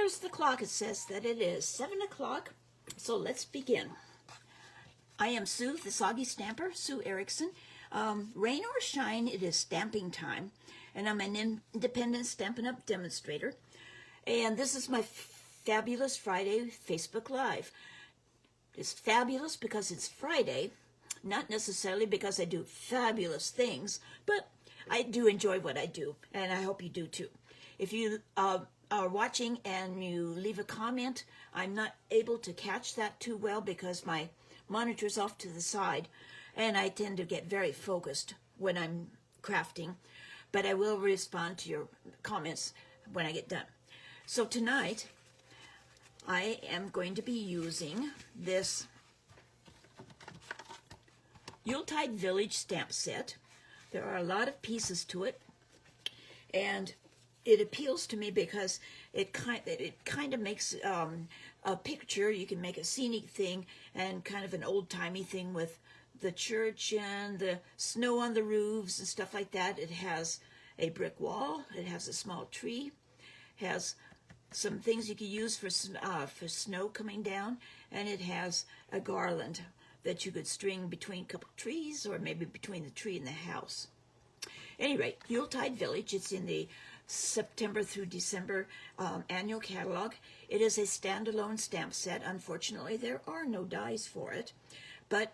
there's the clock. It says that it is 7 o'clock. So let's begin. I am Sue, the Soggy Stamper, Sue Erickson. Rain or shine, it is stamping time. And I'm an independent Stampin' Up! Demonstrator. And this is my Fabulous Friday Facebook Live. It's fabulous because it's Friday, not necessarily because I do fabulous things, but I do enjoy what I do, and I hope you do too. If you are watching and you leave a comment, I'm not able to catch that too well because my monitor's off to the side, and I tend to get very focused when I'm crafting, but I will respond to your comments when I get done. So tonight, I am going to be using this Yuletide Village stamp set. There are a lot of pieces to it, and it appeals to me because it kind of makes a picture. You can make a scenic thing and kind of an old-timey thing with the church and the snow on the roofs and stuff like that. It has a brick wall. It has a small tree. Has some things you can use for snow coming down, and it has a garland that you could string between a couple trees or maybe between the tree and the house. Anyway, Yuletide Village, it's in the September through December annual catalog. It is a standalone stamp set. Unfortunately, there are no dies for it, but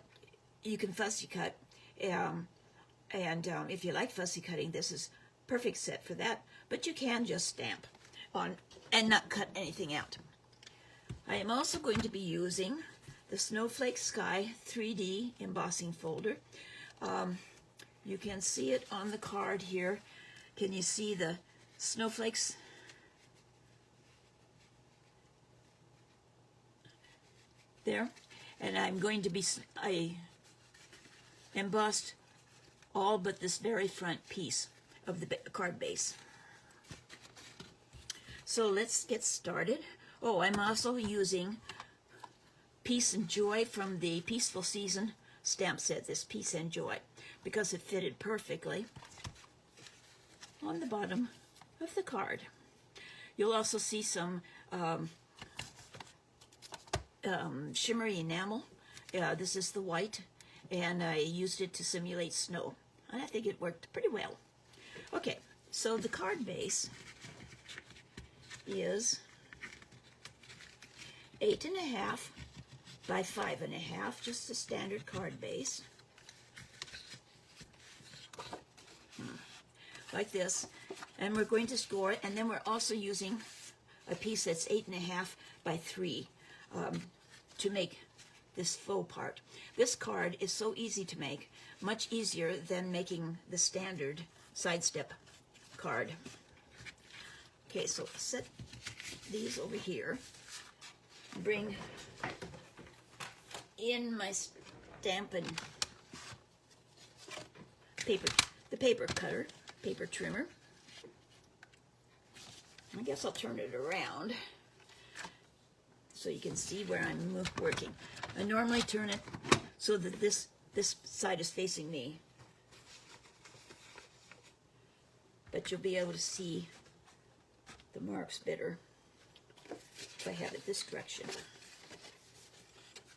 you can fussy cut. If you like fussy cutting, this is perfect set for that, but you can just stamp on and not cut anything out. I am also going to be using the Snowflake Sky 3D embossing folder. You can see it on the card here. Can you see the snowflakes? There. And I'm going to be, I embossed all but this very front piece of the card base. So let's get started. Oh, I'm also using Peace and Joy from the Peaceful Season stamp set, this Peace and Joy, because it fitted perfectly on the bottom of the card. You'll also see some shimmery enamel. This is the white, and I used it to simulate snow. And I think it worked pretty well. Okay, so the card base is 8.5 by 5.5, just a standard card base. Like this. And we're going to score it, and then we're also using a piece that's 8.5 by 3 to make this faux part. This card is so easy to make, much easier than making the standard sidestep card. Okay, so set these over here. Bring in my Stampin' paper, the paper cutter, paper trimmer. I guess I'll turn it around so you can see where I'm working. I normally turn it so that this side is facing me, but you'll be able to see the marks better if I have it this direction.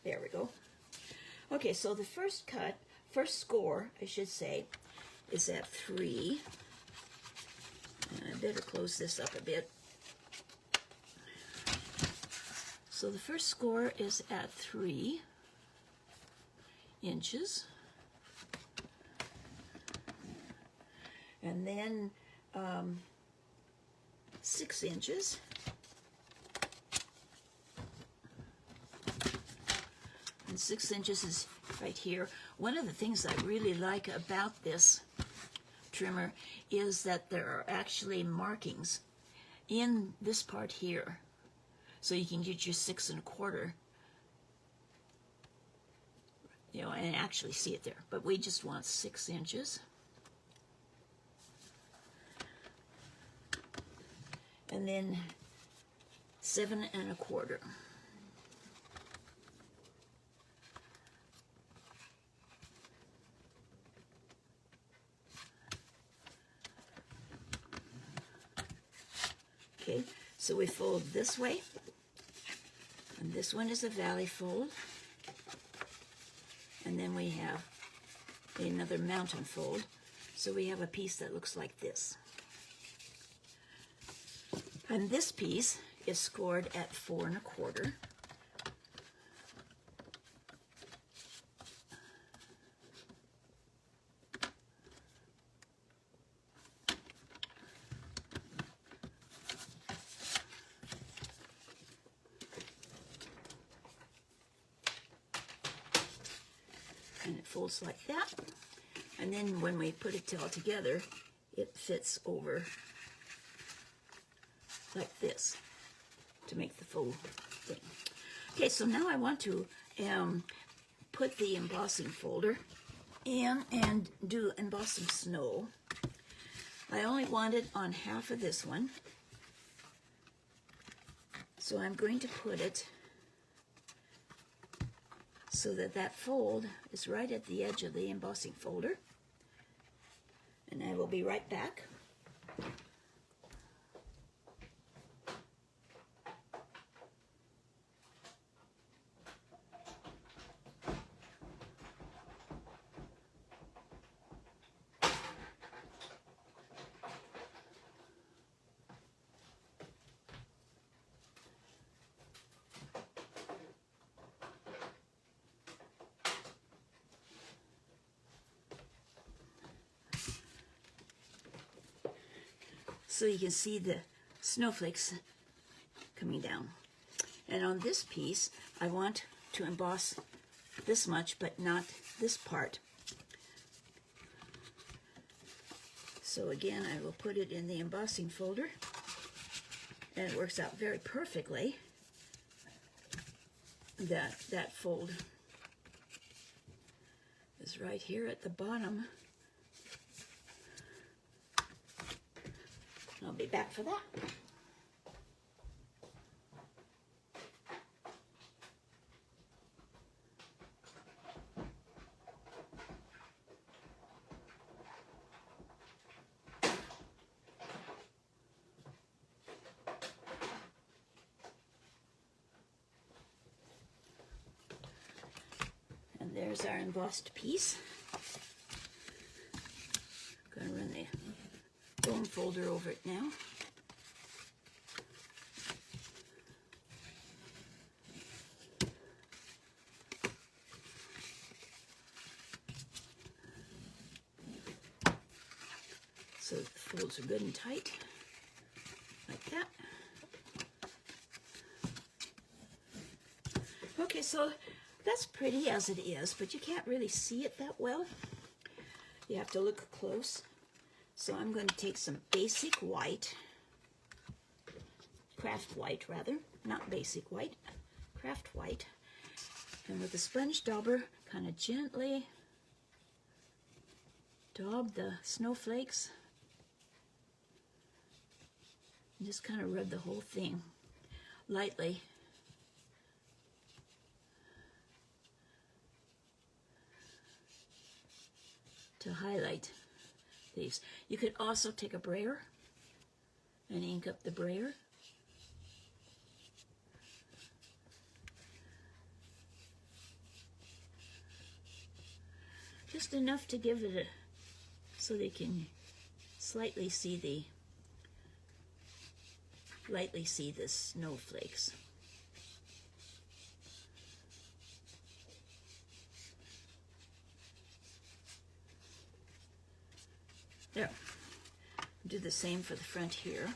There we go. Okay, so the first score, I should say, is at 3. And I better close this up a bit. So the first score is at 3 inches. And then 6 inches. And 6 inches is right here. One of the things I really like about this trimmer is that there are actually markings in this part here. So you can get your 6 1/4, you know, and actually see it there. But we just want 6 inches. And then 7 1/4. Okay, So we fold this way, and this one is a valley fold, and then we have another mountain fold. So we have a piece that looks like this. And this piece is scored at 4 1/4. And it folds like that. And then when we put it all together, it fits over like this to make the faux thing. Okay, so now I want to put the embossing folder in and do emboss some snow. I only want it on half of this one, so I'm going to put it so that that fold is right at the edge of the embossing folder. And I will be right back. So you can see the snowflakes coming down. And on this piece, I want to emboss this much, but not this part. So again, I will put it in the embossing folder, and it works out very perfectly. That fold is right here at the bottom. I'll be back for that. And there's our embossed piece. I'm going to run the foam folder over it now. So the folds are good and tight, like that. Okay, so that's pretty as it is, but you can't really see it that well. You have to look close. So I'm going to take some basic white, craft white rather, not basic white, craft white, and with a sponge dauber, kind of gently daub the snowflakes, and just kind of rub the whole thing lightly. To highlight these. You could also take a brayer and ink up the brayer. Just enough to give it a, so they can lightly see the snowflakes. There. Do the same for the front here.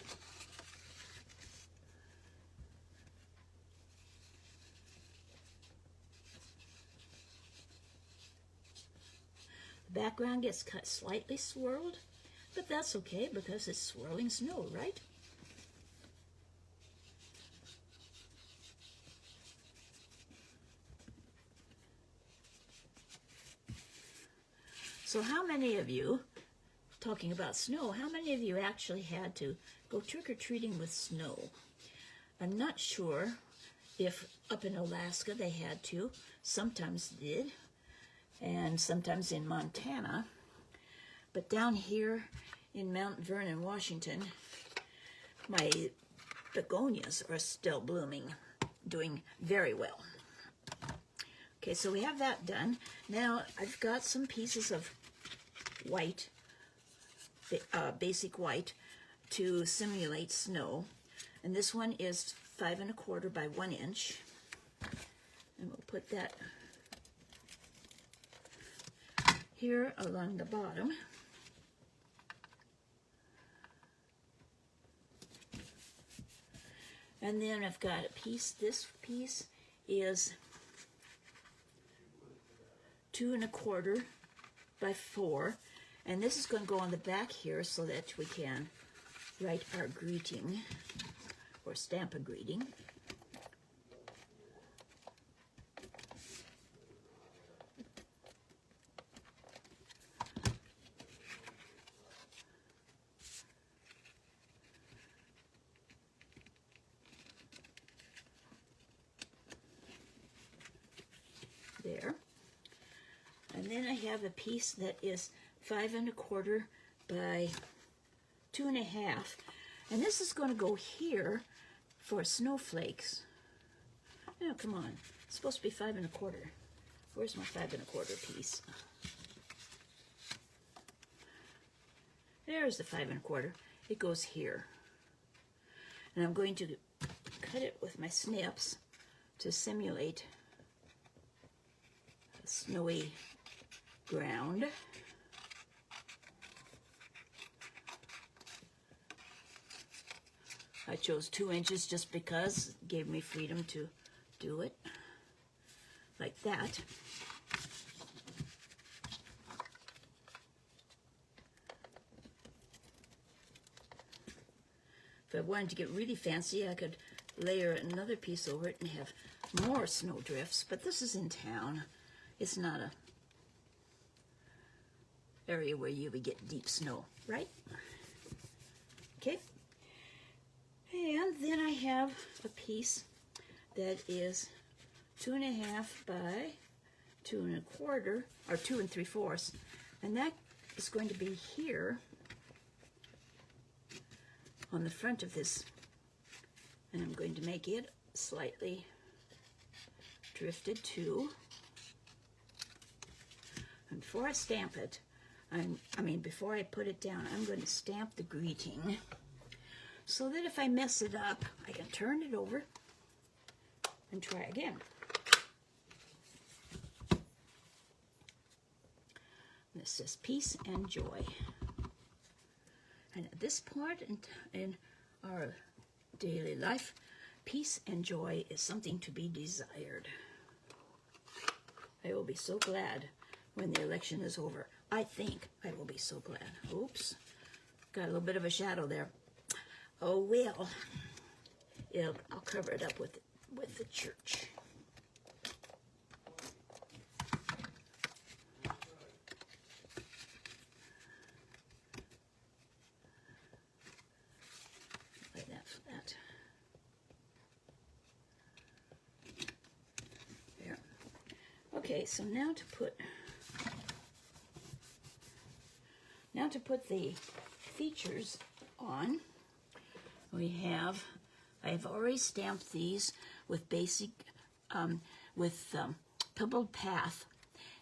The background gets cut slightly swirled, but that's okay because it's swirling snow, right? So how many of you, talking about snow, how many of you actually had to go trick-or-treating with snow? I'm not sure if up in Alaska they had to. Sometimes did, and sometimes in Montana. But down here in Mount Vernon, Washington, my begonias are still blooming, doing very well. Okay, so we have that done. Now I've got some pieces of white, basic white, to simulate snow. And this one is 5 1/4 by 1 inch. And we'll put that here along the bottom. And then I've got a piece, this piece is 2 1/4 by 4. And this is going to go on the back here so that we can write our greeting or stamp a greeting. There. And then I have a piece that is 5 1/4 by 2 1/2. And this is going to go here for snowflakes. Now, come on. It's supposed to be 5 1/4. Where's my 5 1/4 piece? There's the 5 1/4. It goes here. And I'm going to cut it with my snips to simulate a snowy ground. I chose 2 inches just because it gave me freedom to do it like that. If I wanted to get really fancy, I could layer another piece over it and have more snow drifts, but this is in town. It's not a area where you would get deep snow, right? Okay. And then I have a piece that is 2 1/2 by 2 1/4, or 2 3/4, and that is going to be here on the front of this, and I'm going to make it slightly drifted too. And before I stamp it, before I put it down, I'm going to stamp the greeting so that if I mess it up, I can turn it over and try again. This says peace and joy. And at this point in our daily life, peace and joy is something to be desired. I will be so glad when the election is over. I think I will be so glad. Oops, got a little bit of a shadow there. Oh well, I'll cover it up with the church. Like that flat. There. Okay, so now to put the features on, I've already stamped these with basic, pebbled path,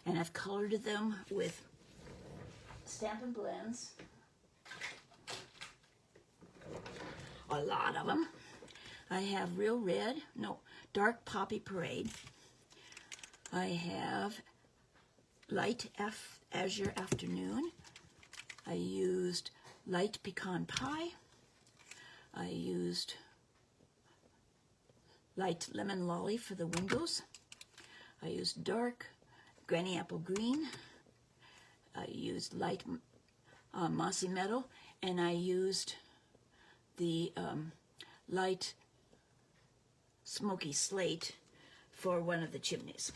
and I've colored them with Stampin' Blends. A lot of them. I have Real Red, Dark Poppy Parade. I have Light Azure Afternoon. I used Light Pecan Pie. I used Light Lemon Lolly for the windows. I used Dark Granny Apple Green. I used Light Mossy Meadow, and I used the Light Smoky Slate for one of the chimneys.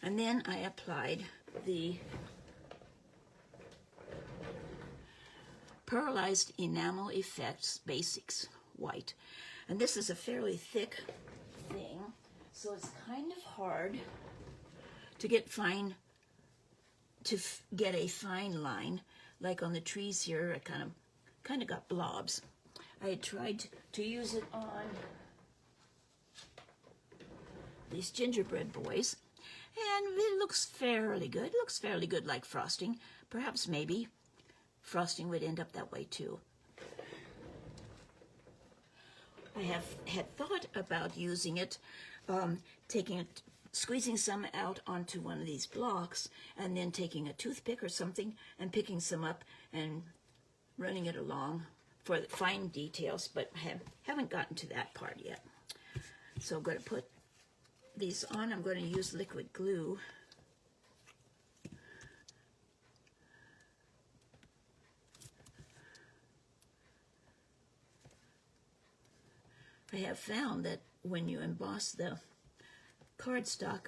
And then I applied the Pearlized Enamel Effects Basics White. And this is a fairly thick thing, so it's kind of hard to get a fine line. Like on the trees here, I kind of got blobs. I had tried to use it on these gingerbread boys, and it looks fairly good. It looks fairly good like frosting. Perhaps maybe frosting would end up that way too. I had thought about using it, squeezing some out onto one of these blocks, and then taking a toothpick or something and picking some up and running it along for the fine details, but haven't gotten to that part yet. So I'm going to put these on. I'm going to use liquid glue. I have found that when you emboss the cardstock,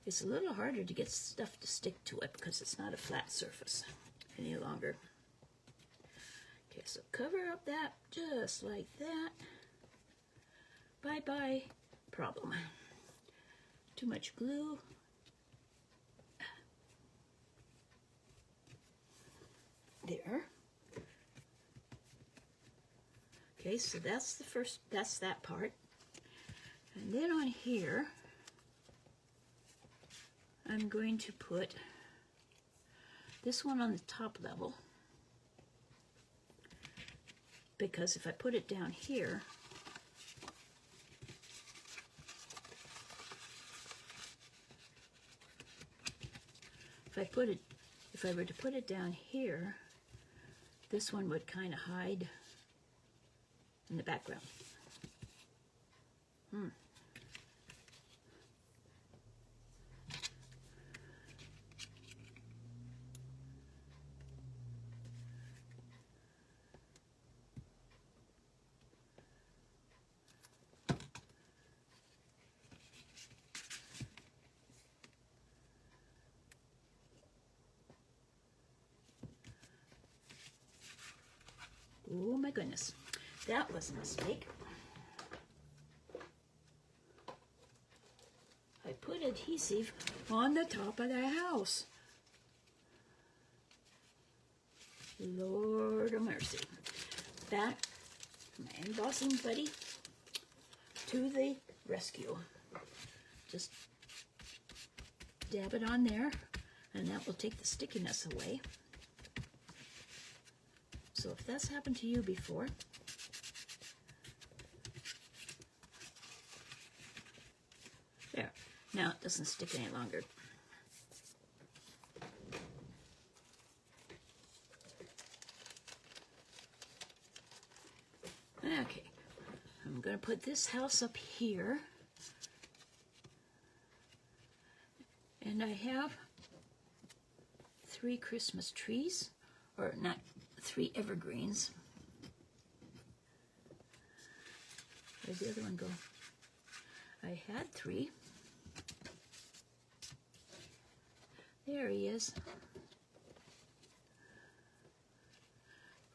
it's a little harder to get stuff to stick to it because it's not a flat surface any longer. Okay, so cover up that just like that. Bye-bye problem. Too much glue. There. Okay, so that's that part. And then on here, I'm going to put this one on the top level, because if I put it down here, if I were to put it down here, this one would kind of hide in the background. Oh my goodness, that was a mistake. I put adhesive on the top of the house. Lord of mercy. Back, my embossing buddy, to the rescue. Just dab it on there, and that will take the stickiness away. So if that's happened to you before, there. Now it doesn't stick any longer. Okay, I'm going to put this house up here. And I have 3 Christmas trees, or not 3 evergreens. Where'd the other one go? I had 3. There he is.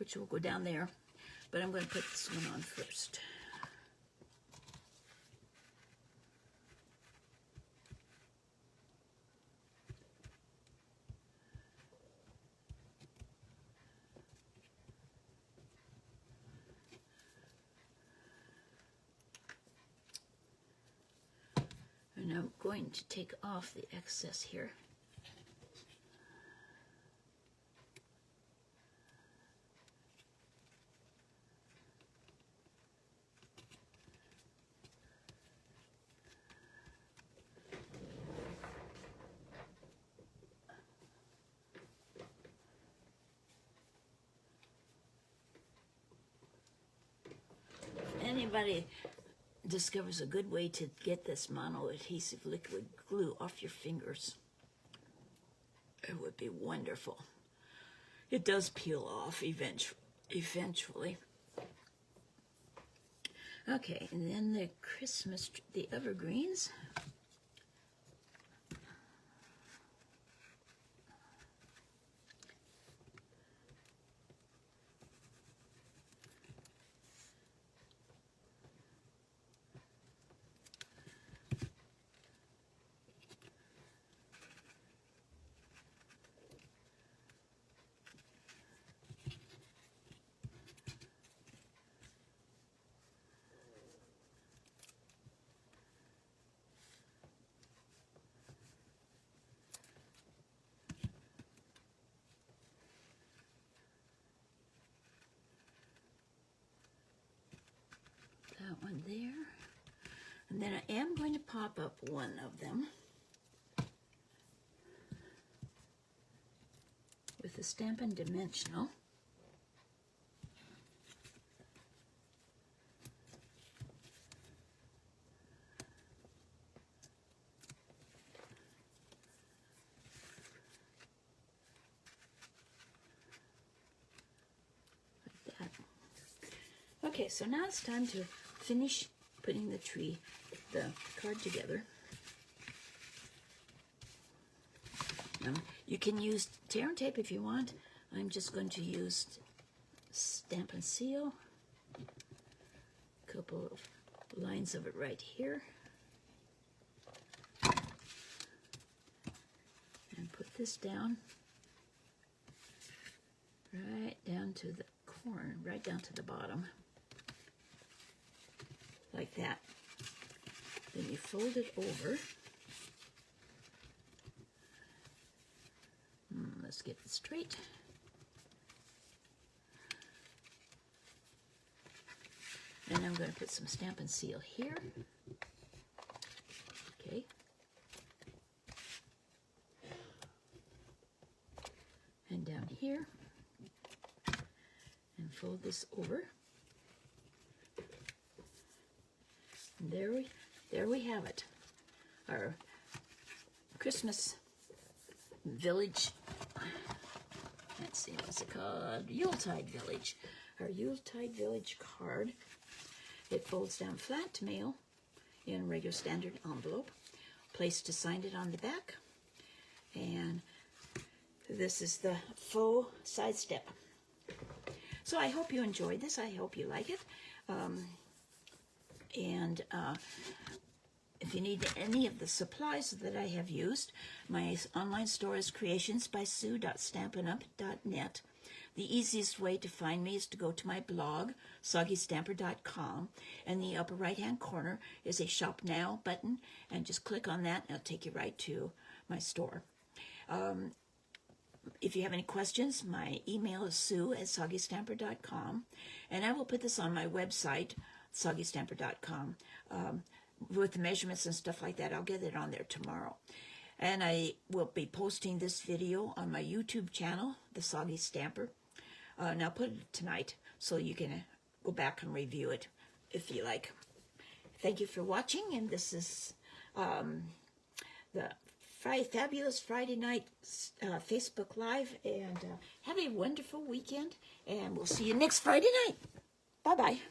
Which will go down there. But I'm going to put this one on first. And I'm going to take off the excess here. Anybody discovers a good way to get this mono-adhesive liquid glue off your fingers, it would be wonderful. It does peel off eventually. Okay, and then the evergreens. one there. And then I am going to pop up one of them with the Stampin' Dimensional. Like that. Okay, so now it's time to finish putting the card together. You can use tear and tape if you want. I'm just going to use stamp and seal. A couple of lines of it right here. And put this down. Right down to the corner, right down to the bottom. Like that. Then you fold it over. Let's get it straight. And I'm going to put some stamp and seal here. Okay. And down here. And fold this over. And there we have it. Our Christmas village. Let's see, what's it called? Yuletide Village. Our Yuletide Village card. It folds down flat to mail in regular standard envelope. Place to sign it on the back. And this is the faux side step. So I hope you enjoyed this. I hope you like it. If you need any of the supplies that I have used, my online store is creationsbysue.stampinup.net. The easiest way to find me is to go to my blog, soggystamper.com, and the upper right-hand corner is a Shop Now button, and just click on that, and it'll take you right to my store. If you have any questions, my email is sue@soggystamper.com, and I will put this on my website, soggystamper.com. With the measurements and stuff like that, I'll get it on there tomorrow. And I will be posting this video on my YouTube channel, The Soggy Stamper. And I'll put it tonight so you can go back and review it if you like. Thank you for watching, and this is the Fabulous Friday Night Facebook Live. And have a wonderful weekend, and we'll see you next Friday night. Bye-bye.